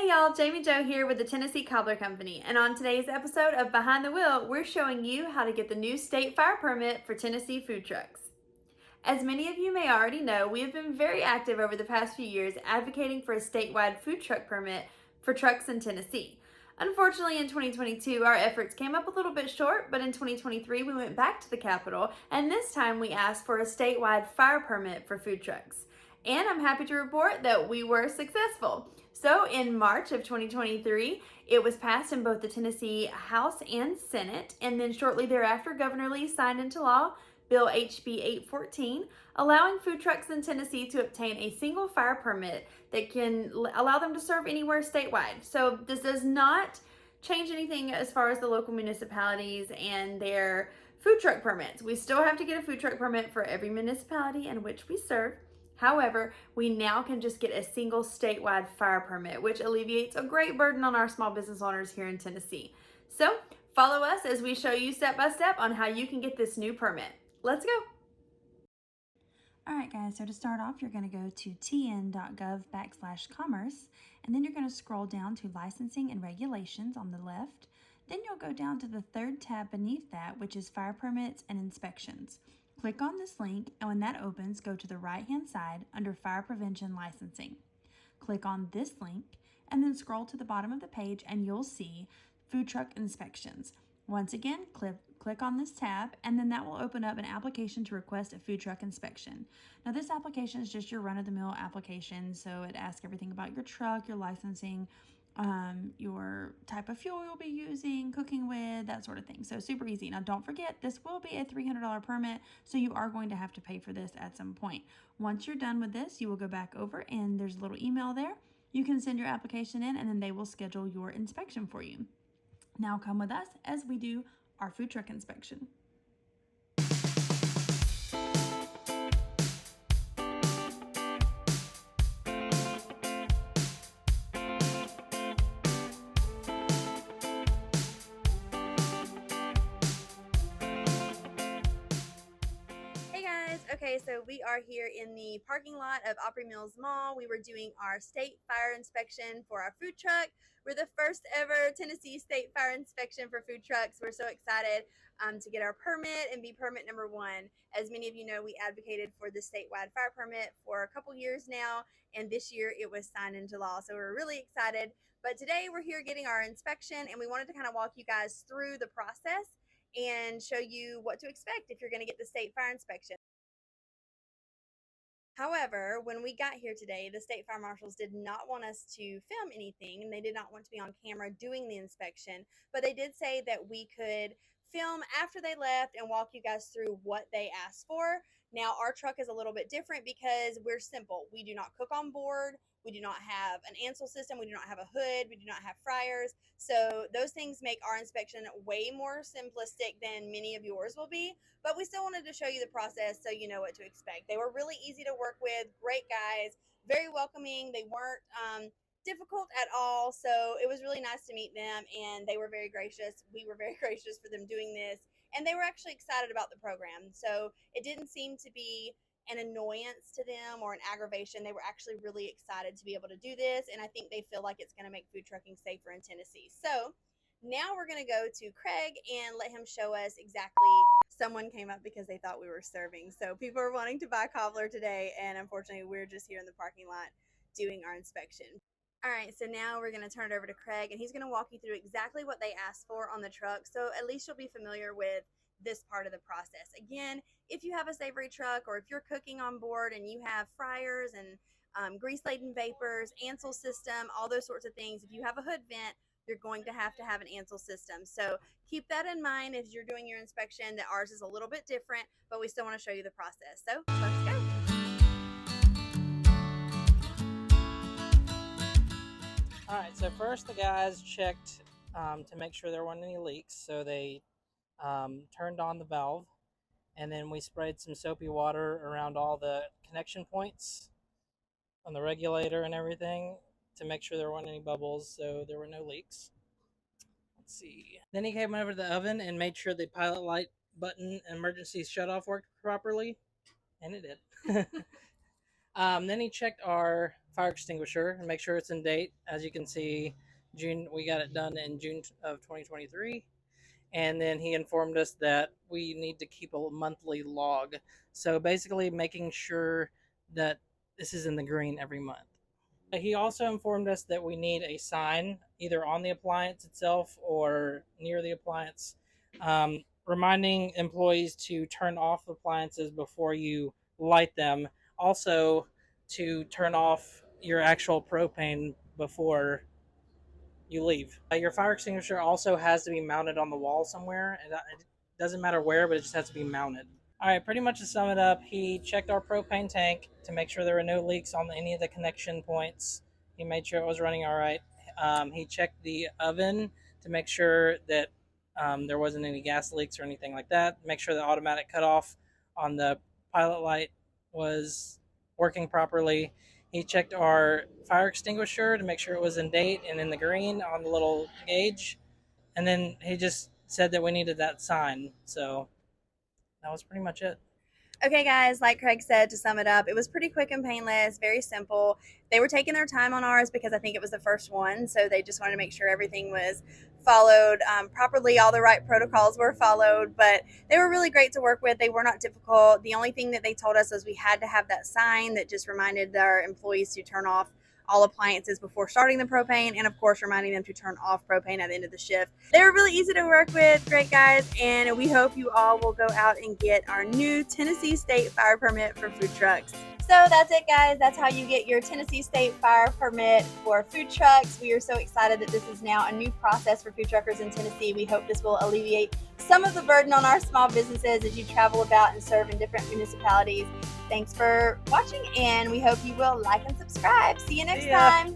y'all, Jamie Joe here with the Tennessee Cobbler Company, and on today's episode of Behind the Wheel, we're showing you how to get the new state fire permit for Tennessee food trucks. As many of you may already know, we have been very active over the past few years advocating for a statewide food truck permit for trucks in Tennessee. Unfortunately, in 2022, our efforts came up a little bit short, but in 2023, we went back to the Capitol, and this time we asked for a statewide fire permit for food trucks. And I'm happy to report that we were successful. So in March of 2023, it was passed in both the Tennessee House and Senate, and then shortly thereafter, Governor Lee signed into law Bill HB 814, allowing food trucks in Tennessee to obtain a single fire permit that can allow them to serve anywhere statewide. So this does not change anything as far as the local municipalities and their food truck permits. We still have to get a food truck permit for every municipality in which we serve. However, we now can just get a single statewide fire permit, which alleviates a great burden on our small business owners here in Tennessee. So follow us as we show you step by step on how you can get this new permit. Let's go. All right, guys, so to start off, you're going to go to tn.gov/commerce, and then you're going to scroll down to licensing and regulations on the left. Then you'll go down to the third tab beneath that, which is fire permits and inspections. Click on this link, and when that opens, go to the right-hand side under fire prevention licensing. Click on this link, and then scroll to the bottom of the page, and you'll see food truck inspections. Once again, click on this tab, and then that will open up an application to request a food truck inspection. Now, this application is just your run-of-the-mill application, so it asks everything about your truck, your licensing, your type of fuel you'll be using, cooking with, that sort of thing. So super easy. Now, don't forget, this will be a $300 permit, so you are going to have to pay for this at some point. Once you're done with this, you will go back over, and there's a little email there. You can send your application in, and then they will schedule your inspection for you. Now come with us as we do our food truck inspection. Okay, so we are here in the parking lot of Opry Mills Mall. We were doing our state fire inspection for our food truck. We're the first ever Tennessee state fire inspection for food trucks. We're so excited to get our permit and be permit number one. As many of you know, we advocated for the statewide fire permit for a couple years now, and this year it was signed into law. So we're really excited. But today we're here getting our inspection, and we wanted to kind of walk you guys through the process and show you what to expect if you're going to get the state fire inspection. However, when we got here today, the state fire marshals did not want us to film anything, and they did not want to be on camera doing the inspection, but they did say that we could film after they left and walk you guys through what they asked for. Now, our truck is a little bit different because we're simple. We do not cook on board. We do not have an Ansel system. We do not have a hood. We do not have fryers. So those things make our inspection way more simplistic than many of yours will be. But we still wanted to show you the process so you know what to expect. They were really easy to work with, great guys, very welcoming. They weren't difficult at all. So it was really nice to meet them, and they were very gracious. We were very gracious for them doing this, and they were actually excited about the program. So it didn't seem to be an annoyance to them or an aggravation. They were actually really excited to be able to do this, and I think they feel like it's going to make food trucking safer in Tennessee. So now we're going to go to Craig and let him show us exactly. Someone came up because they thought we were serving. So people are wanting to buy cobbler today, and unfortunately we're just here in the parking lot doing our inspection. All right, so now we're going to turn it over to Craig, and he's going to walk you through exactly what they asked for on the truck, so at least you'll be familiar with this part of the process. Again, if you have a savory truck, or if you're cooking on board and you have fryers and grease-laden vapors, Ansel system, all those sorts of things, if you have a hood vent, you're going to have an Ansel system. So keep that in mind as you're doing your inspection, that ours is a little bit different, but we still want to show you the process. So let's go. All right, so first the guys checked to make sure there weren't any leaks. So they turned on the valve, and then we sprayed some soapy water around all the connection points on the regulator and everything to make sure there weren't any bubbles, so there were no leaks. Let's see. Then he came over to the oven and made sure the pilot light button emergency shutoff worked properly, and it did. Then he checked our fire extinguisher and make sure it's in date. As you can see, we got it done in June of 2023. And then he informed us that we need to keep a monthly log. So basically, making sure that this is in the green every month. He also informed us that we need a sign either on the appliance itself or near the appliance, reminding employees to turn off appliances before you light them. Also, to turn off your actual propane before you leave. Your fire extinguisher also has to be mounted on the wall somewhere. It doesn't matter where, but it just has to be mounted. All right, pretty much to sum it up, he checked our propane tank to make sure there were no leaks on any of the connection points. He made sure it was running all right. He checked the oven to make sure that there wasn't any gas leaks or anything like that. Make sure the automatic cutoff on the pilot light was working properly. He checked our fire extinguisher to make sure it was in date and in the green on the little gauge. And then he just said that we needed that sign. So that was pretty much it. Okay, guys, like Craig said, to sum it up, it was pretty quick and painless, very simple. They were taking their time on ours because I think it was the first one, so they just wanted to make sure everything was followed properly. All the right protocols were followed, but they were really great to work with. They were not difficult. The only thing that they told us was we had to have that sign that just reminded our employees to turn off all appliances before starting the propane, and of course reminding them to turn off propane at the end of the shift. They were really easy to work with, great guys, and we hope you all will go out and get our new Tennessee State fire permit for food trucks. So that's it, guys. That's how you get your Tennessee State fire permit for food trucks. We are so excited that this is now a new process for food truckers in Tennessee. We hope this will alleviate some of the burden on our small businesses as you travel about and serve in different municipalities. Thanks for watching, and we hope you will like and subscribe. See you next time.